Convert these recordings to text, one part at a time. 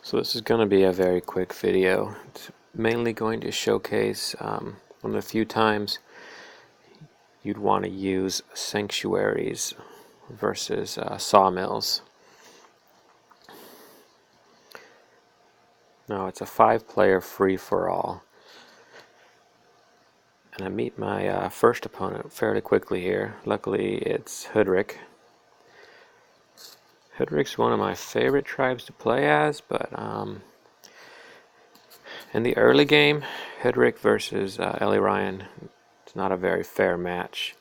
So this is going to be a very quick video. It's mainly going to showcase one of the few times you'd want to use sanctuaries versus sawmills. Now it's a 5-player free-for-all. And I meet my first opponent fairly quickly here. Luckily it's Hoodrick. Hoodrick's one of my favorite tribes to play as, but in the early game, Hoodrick versus elyrion, it's not a very fair match.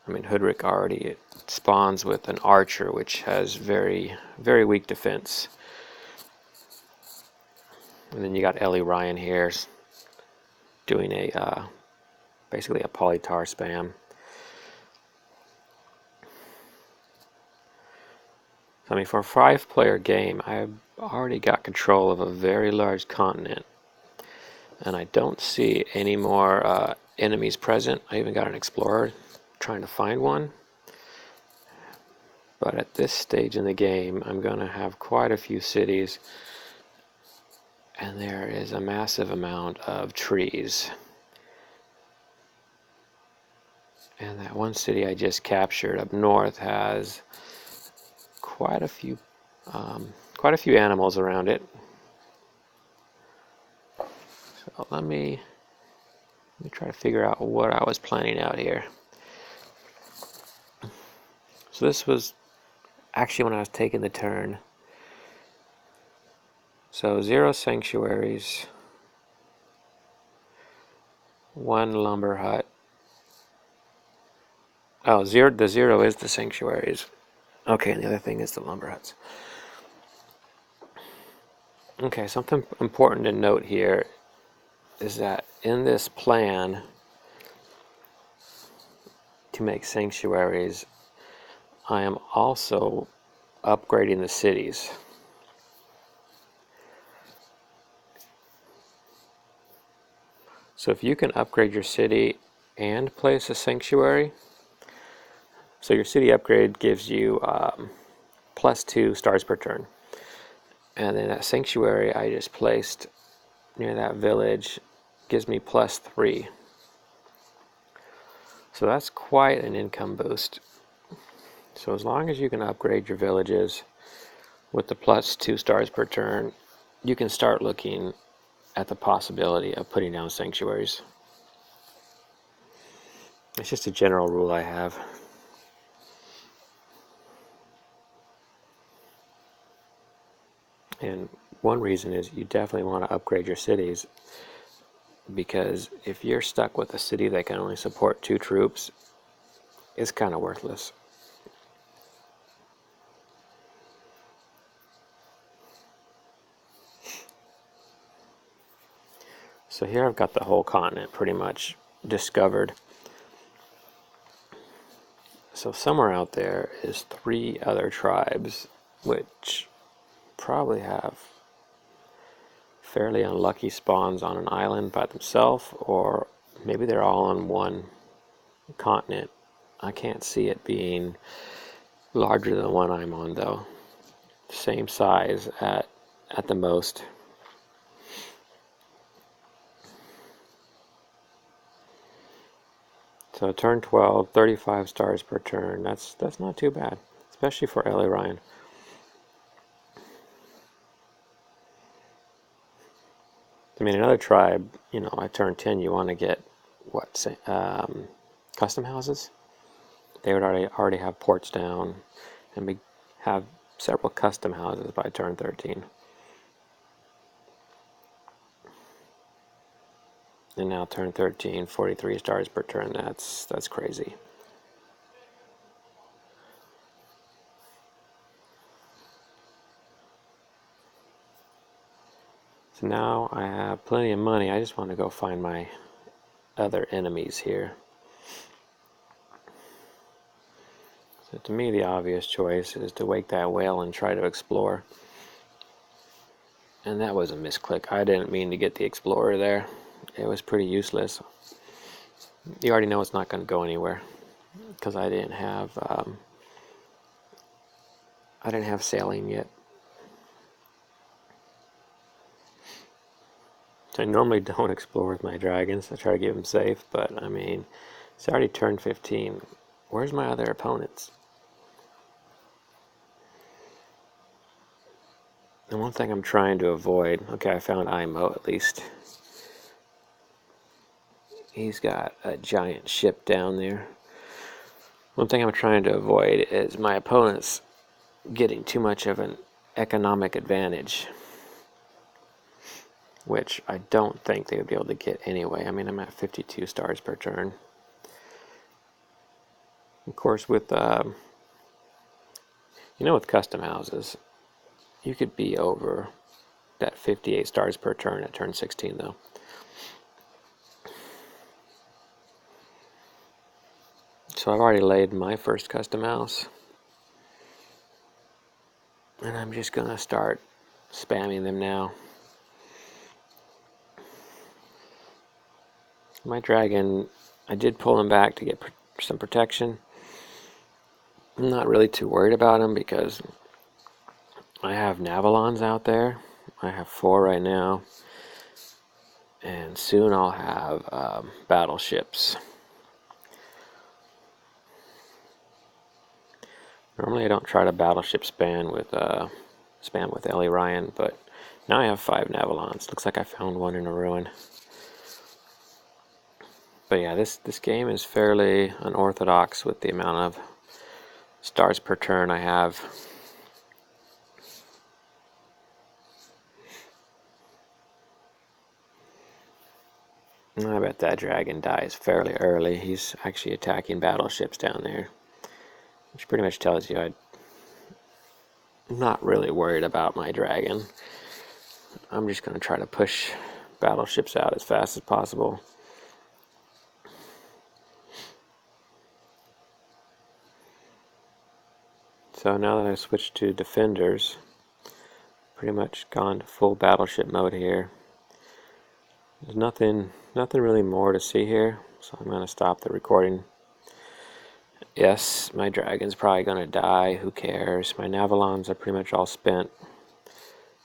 I mean, Hoodrick already spawns with an archer, which has very weak defense. And then you got elyrion here doing a basically a polytar spam. I mean, for a 5-player game, I've already got control of a very large continent, and I don't see any more enemies present. I even got an explorer trying to find one. But at this stage in the game, I'm going to have quite a few cities, and there is a massive amount of trees. And that one city I just captured up north has quite a few animals around it. So let me try to figure out what I was planning out here. So this was actually when I was taking the turn. So 0 sanctuaries, 1 lumber hut. Oh, the 0 is the sanctuaries. Okay, and the other thing is the lumber huts. Okay, something important to note here is that in this plan to make sanctuaries, I am also upgrading the cities. So if you can upgrade your city and place a sanctuary, so your city upgrade gives you +2 stars per turn. And then that sanctuary I just placed near that village gives me +3. So that's quite an income boost. So as long as you can upgrade your villages with the +2 stars per turn, you can start looking at the possibility of putting down sanctuaries. It's just a general rule I have. And one reason is you definitely want to upgrade your cities, because if you're stuck with a city that can only support 2 troops, it's kind of worthless. So here I've got the whole continent pretty much discovered. So somewhere out there is 3 other tribes which probably have fairly unlucky spawns on an island by themselves, or maybe they're all on one continent. I can't see it being larger than the one I'm on though. Same size at the most. So turn 12, 35 stars per turn. That's not too bad, especially for elyrion. I mean, another tribe, you know, at turn 10, you want to get what, custom houses? They would already have ports down, and we have several custom houses by turn 13. And now turn 13, 43 stars per turn. That's crazy. So now I have plenty of money. I just want to go find my other enemies here. So to me, the obvious choice is to wake that whale and try to explore. And that was a misclick. I didn't mean to get the explorer there. It was pretty useless. You already know it's not going to go anywhere because I didn't have sailing yet. So I normally don't explore with my dragons. I try to keep them safe, but I mean, it's already turned 15. Where's my other opponents? The one thing I'm trying to avoid, okay, I found IMO at least. He's got a giant ship down there. One thing I'm trying to avoid is my opponents getting too much of an economic advantage, which I don't think they would be able to get anyway. I mean, I'm at 52 stars per turn. Of course, with with custom houses, you could be over that 58 stars per turn at turn 16, though. So I've already laid my first custom house, and I'm just gonna start spamming them now. My dragon, I did pull him back to get some protection. I'm not really too worried about him because I have Navalons out there. I have 4 right now, and soon I'll have battleships. Normally I don't try to battleship spam with elyrion, but now I have 5 Navalons. Looks like I found one in a ruin. But yeah, this game is fairly unorthodox with the amount of stars per turn I have. I bet that dragon dies fairly early. He's actually attacking battleships down there, which pretty much tells you I'm not really worried about my dragon. I'm just going to try to push battleships out as fast as possible. So now that I've switched to defenders, pretty much gone to full battleship mode here. There's nothing really more to see here, so I'm going to stop the recording. Yes, my dragon's probably going to die. Who cares? My Navalons are pretty much all spent,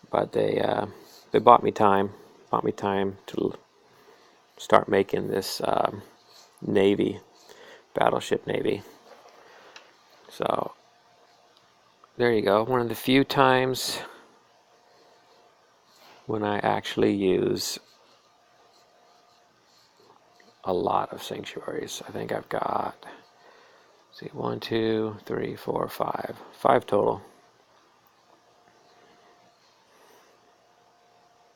but they bought me time. Bought me time to start making this navy, battleship navy. So there you go. One of the few times when I actually use a lot of sanctuaries. I think I've got, let's see, 1, 2, 3, 4, 5 total.